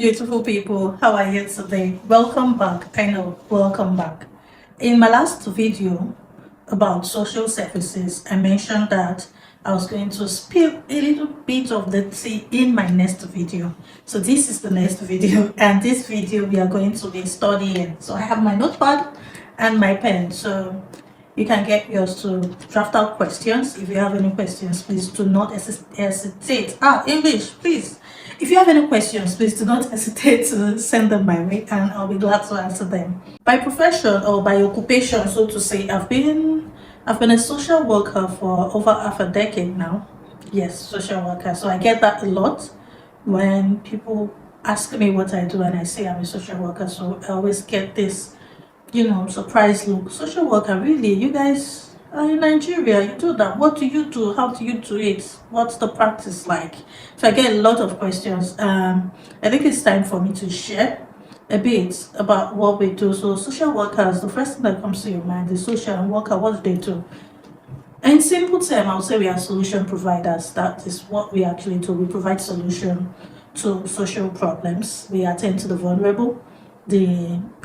beautiful people. How are you today? Welcome back. I know, welcome back. In my last video about social services, I mentioned that I was going to spill a little bit of the tea in my next video. So this is the next video, and this video we are going to be studying. So I have my notepad and my pen. So you can get yours to draft out questions. If you have any questions, please do not hesitate. English, please. If you have any questions, please do not hesitate to send them my way, and I'll be glad to answer them. By profession or by occupation, so to say, I've been a social worker for over half a decade now. Yes, social worker. So I get that a lot when people ask me what I do and I say I'm a social worker. So I always get this surprise look. Social worker, really? You guys are in Nigeria, you do that? What do you do? How do you do it? What's the practice like? So I get a lot of questions. I think it's time for me to share a bit about what we do. So social workers, the first thing that comes to your mind is social worker. What do they do? In simple terms, I would say we are solution providers. That is what we actually do. We provide solution to social problems. We attend to the vulnerable.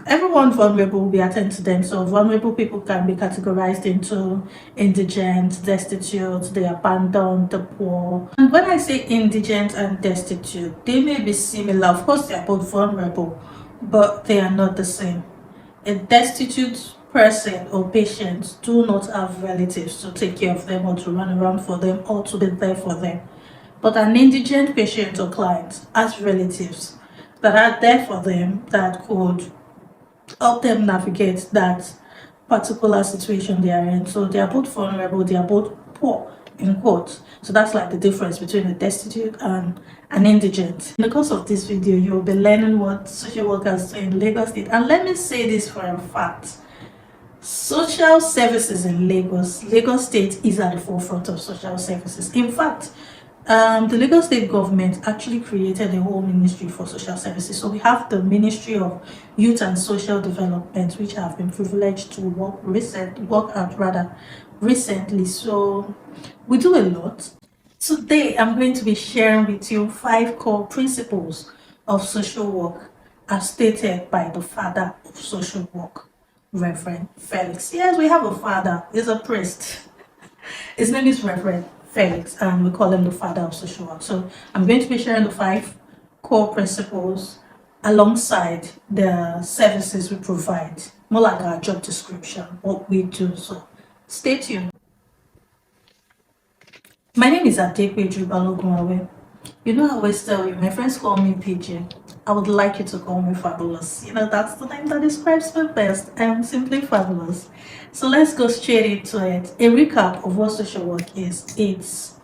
Everyone vulnerable, we attend to them. So vulnerable people can be categorized into indigent, destitute, the abandoned, the poor. And when I say indigent and destitute, they may be similar. Of course, they are both vulnerable, but they are not the same. A destitute person or patient do not have relatives to take care of them or to run around for them or to be there for them. But an indigent patient or client has relatives that are there for them, that could help them navigate that particular situation they are in. So they are both vulnerable, they are both poor, in quotes. So that's like the difference between a destitute and an indigent. In the course of this video, you'll be learning what social workers do in Lagos State. And let me say this for a fact. Social services in Lagos State is at the forefront of social services. In fact, the Lagos State government actually created a whole ministry for social services. So we have the Ministry of Youth and Social Development, which I have been privileged to work at recently. So we do a lot. Today, I'm going to be sharing with you 5 core principles of social work as stated by the father of social work, Reverend Felix. Yes, we have a father. He's a priest. His name is Reverend Felix, and we call him the father of social work. So I'm going to be sharing the 5 core principles alongside the services we provide, more like our job description, what we do. So stay tuned. My name is Adekweju Balogunwawe. You know, I always tell you, my friends call me PJ. I would like you to call me Fabulous. You know, that's the name that describes me best. I am simply fabulous. So let's go straight into it. A recap of what social work is.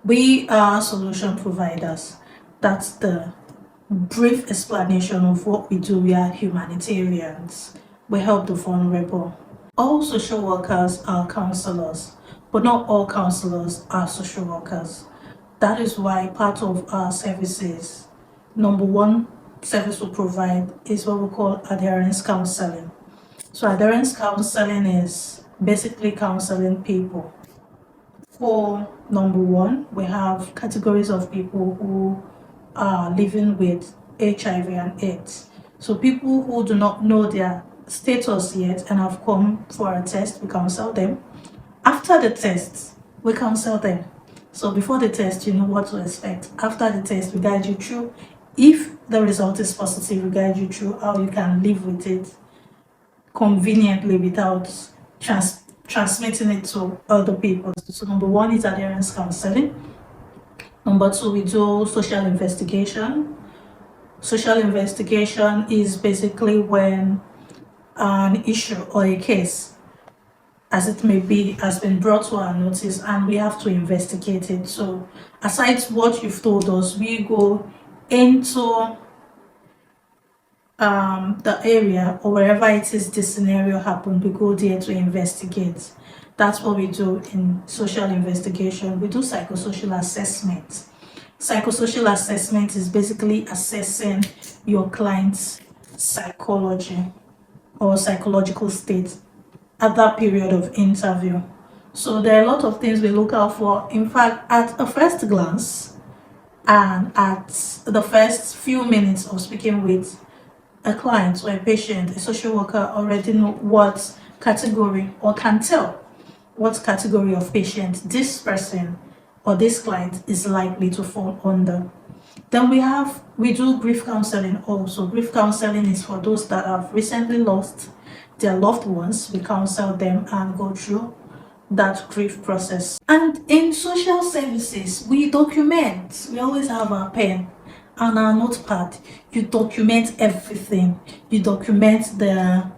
We are solution providers. That's the brief explanation of what we do. We are humanitarians. We help the vulnerable. All social workers are counselors, but not all counselors are social workers. That is why part of our services, number one service we provide is what we call adherence counseling. So adherence counseling is basically counseling people. For number one, we have categories of people who are living with HIV and AIDS. So people who do not know their status yet and have come for a test, we counsel them. After the test, we counsel them. So before the test, you know what to expect. After the test, we guide you through. If the result is positive, we guide you through how you can live with it conveniently without transmitting it to other people. So number one is adherence counseling. Number two, we do social investigation. Social investigation is basically when an issue or a case, as it may be, has been brought to our notice and we have to investigate it. So aside what you've told us, we go into the area or wherever it is the scenario happened, we go there to investigate. That's what we do in social investigation. We do psychosocial assessment. Psychosocial assessment is basically assessing your client's psychology or psychological state at that period of interview. So there are a lot of things we look out for. In fact, at a first glance, and at the first few minutes of speaking with a client or a patient, a social worker already know what category or can tell what category of patient this person or this client is likely to fall under. Then we do grief counseling also. Grief counseling is for those that have recently lost their loved ones. We counsel them and go through that grief process. And in social services, we document. We always have our pen and our notepad. You document everything. You document the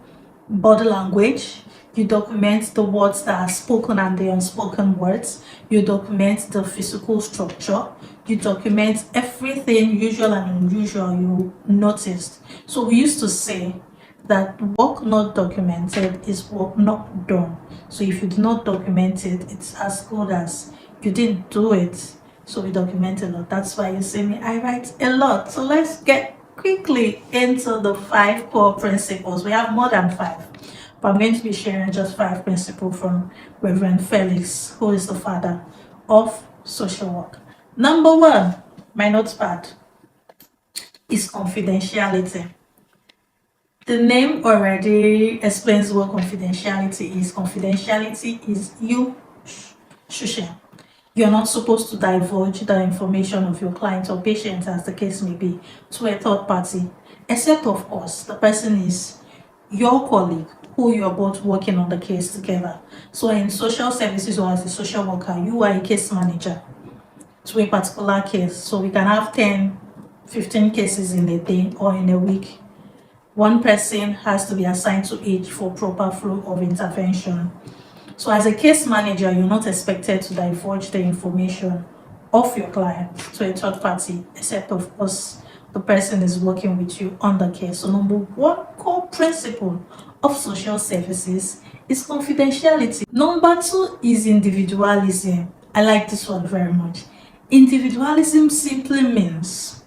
body language. You document the words that are spoken and the unspoken words. You document the physical structure. You document everything usual and unusual you noticed. So we used to say that work not documented is work not done. So if you do not document it, it's as good as you didn't do it. So we document a lot. That's why you see me, I write a lot. So let's get quickly into the 5 core principles. We have more than 5, but I'm going to be sharing just 5 principles from Reverend Felix, who is the father of social work. Number 1, my notepad, is confidentiality. The name already explains what confidentiality is. Confidentiality is you shushing. You're not supposed to divulge the information of your client or patient, as the case may be, to a third party, except of course the person is your colleague who you're both working on the case together. So in social services or as a social worker, you are a case manager to a particular case. So we can have 10, 15 cases in a day or in a week. One person has to be assigned to each for proper flow of intervention. So as a case manager, you're not expected to divulge the information of your client to a third party, except of course the person is working with you on the case. So number 1 core principle of social services is confidentiality. Number 2 is individualism. I like this one very much. Individualism simply means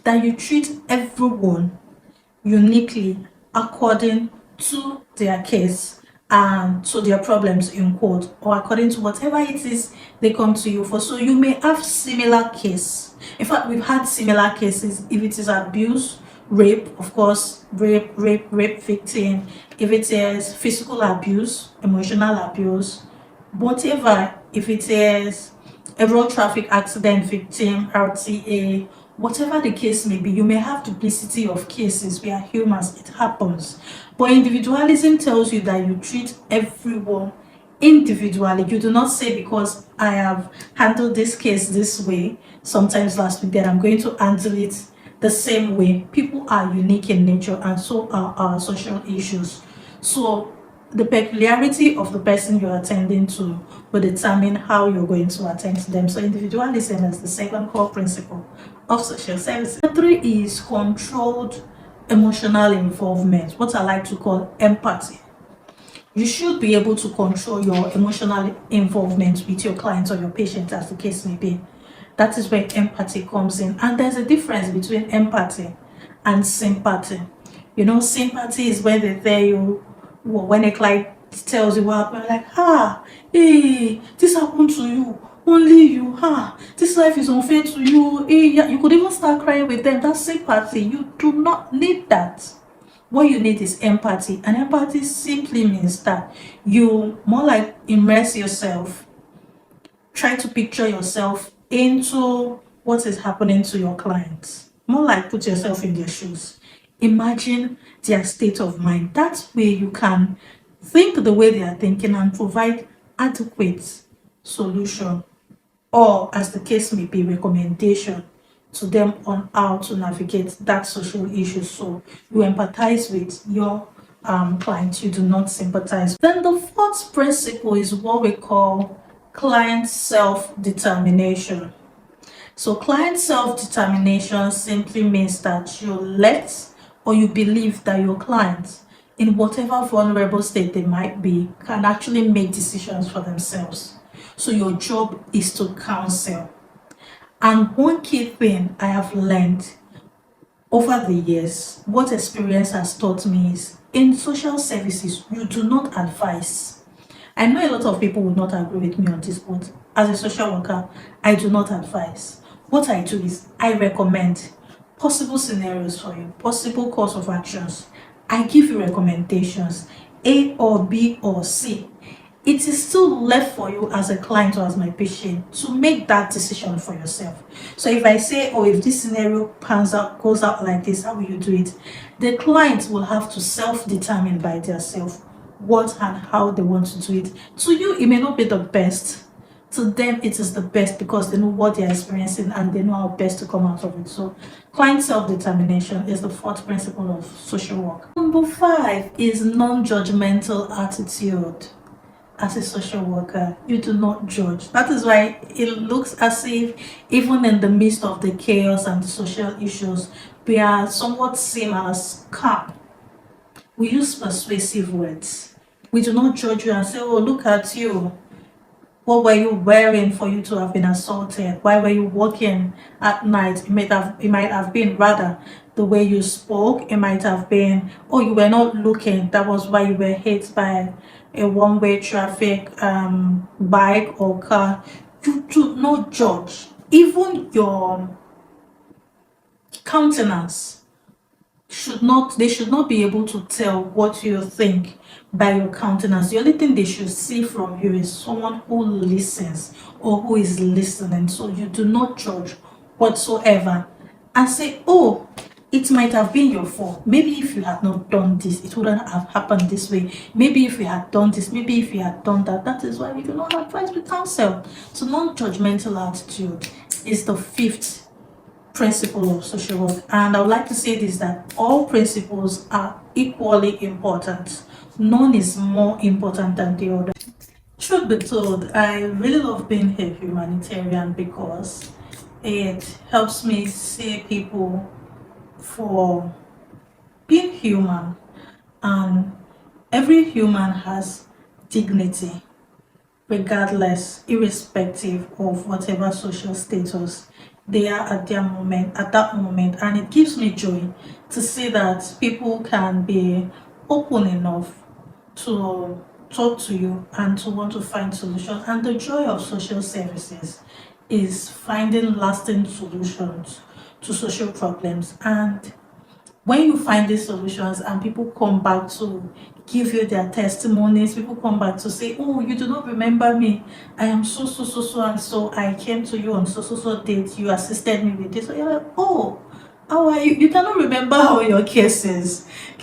that you treat everyone uniquely according to their case and to their problems in quote, or according to whatever it is they come to you for. So you may have similar case. In fact, we've had similar cases. If it is abuse, rape, of course, rape victim. If it is physical abuse, emotional abuse, whatever, if it is a road traffic accident victim, RTA, whatever the case may be, you may have duplicity of cases. We are humans, it happens. But individualism tells you that you treat everyone individually. You do not say, because I have handled this case this way sometimes last week, that I'm going to handle it the same way. People are unique in nature, and so are our social issues. So the peculiarity of the person you're attending to will determine how you're going to attend to them. So individualism is the second core principle of social services. Number 3 is controlled emotional involvement, what I like to call empathy. You should be able to control your emotional involvement with your clients or your patients, as the case may be. That is where empathy comes in. And there's a difference between empathy and sympathy. You know, sympathy is when they tell you, when a client tells you what happened, like, hey, this happened to you, only you, this life is unfair to you, hey, yeah, you could even start crying with them. That's sympathy. You do not need that. What you need is empathy, and empathy simply means that you more like immerse yourself, try to picture yourself into what is happening to your clients, more like put yourself in their shoes, imagine their state of mind. That way you can think the way they are thinking and provide adequate solution, or as the case may be, recommendation to them on how to navigate that social issue. So you empathize with your clients, you do not sympathize. Then the 4th principle is what we call client self-determination. So client self-determination simply means that you let or you believe that your clients, in whatever vulnerable state they might be, can actually make decisions for themselves. So your job is to counsel. And one key thing I have learned over the years, what experience has taught me, is in social services, you do not advise. I know a lot of people will not agree with me on this, but as a social worker, I do not advise. what I do is I recommend possible scenarios for you, possible course of actions. I give you recommendations, A or B or C. It is still left for you as a client or as my patient to make that decision for yourself. So if I say, oh, if this scenario pans out, goes out like this, how will you do it? The client will have to self-determine by themselves what and how they want to do it. To you, it may not be the best. To them, it is the best because they know what they're experiencing and they know how best to come out of it. So client self-determination is the fourth principle of social work. Number 5 is non-judgmental attitude. As a social worker, you do not judge. That is why it looks as if even in the midst of the chaos and the social issues, we are somewhat seen as calm. We use persuasive words. We do not judge you and say, oh, look at you. What were you wearing for you to have been assaulted? Why were you walking at night? It might have been rather the way you spoke. It might have been, oh, you were not looking. That was why you were hit by a one-way traffic bike or car. You do not judge. Even your countenance they should not be able to tell what you think by your countenance. The only thing they should see from you is someone who listens or who is listening. So you do not judge whatsoever and say, oh, it might have been your fault. Maybe if you had not done this, it wouldn't have happened this way. Maybe if you had done this, maybe if you had done that. That is why we do not advise with counsel. So non-judgmental attitude is the 5th principle of social work. And I would like to say this, that all principles are equally important. None is more important than the other. Truth be told, I really love being a humanitarian because it helps me see people for being human, and every human has dignity regardless, irrespective of whatever social status they are at that moment. And it gives me joy to see that people can be open enough to talk to you and to want to find solutions. And the joy of social services is finding lasting solutions to social problems. And when you find these solutions and people come back to give you their testimonies, people come back to say, oh, you do not remember me, I am so and so, I came to you on so date, you assisted me with this. So you're like, oh, how are you? You cannot remember how your case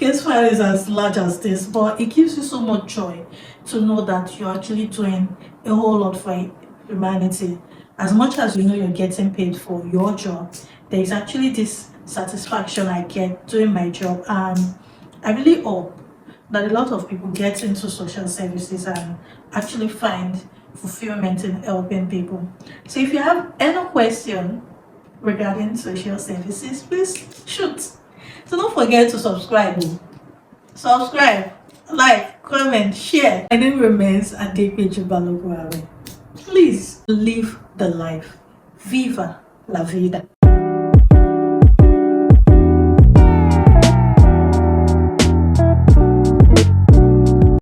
file is as large as this, but it gives you so much joy to know that you're actually doing a whole lot for humanity. As much as you know you're getting paid for your job, there is actually this satisfaction I get doing my job. I really hope that a lot of people get into social services and actually find fulfillment in helping people. So if you have any question regarding social services, please shoot. So don't forget to subscribe. Subscribe, like, comment, share. My name remains Adepeju Balogun. Please live the life. Viva la vida.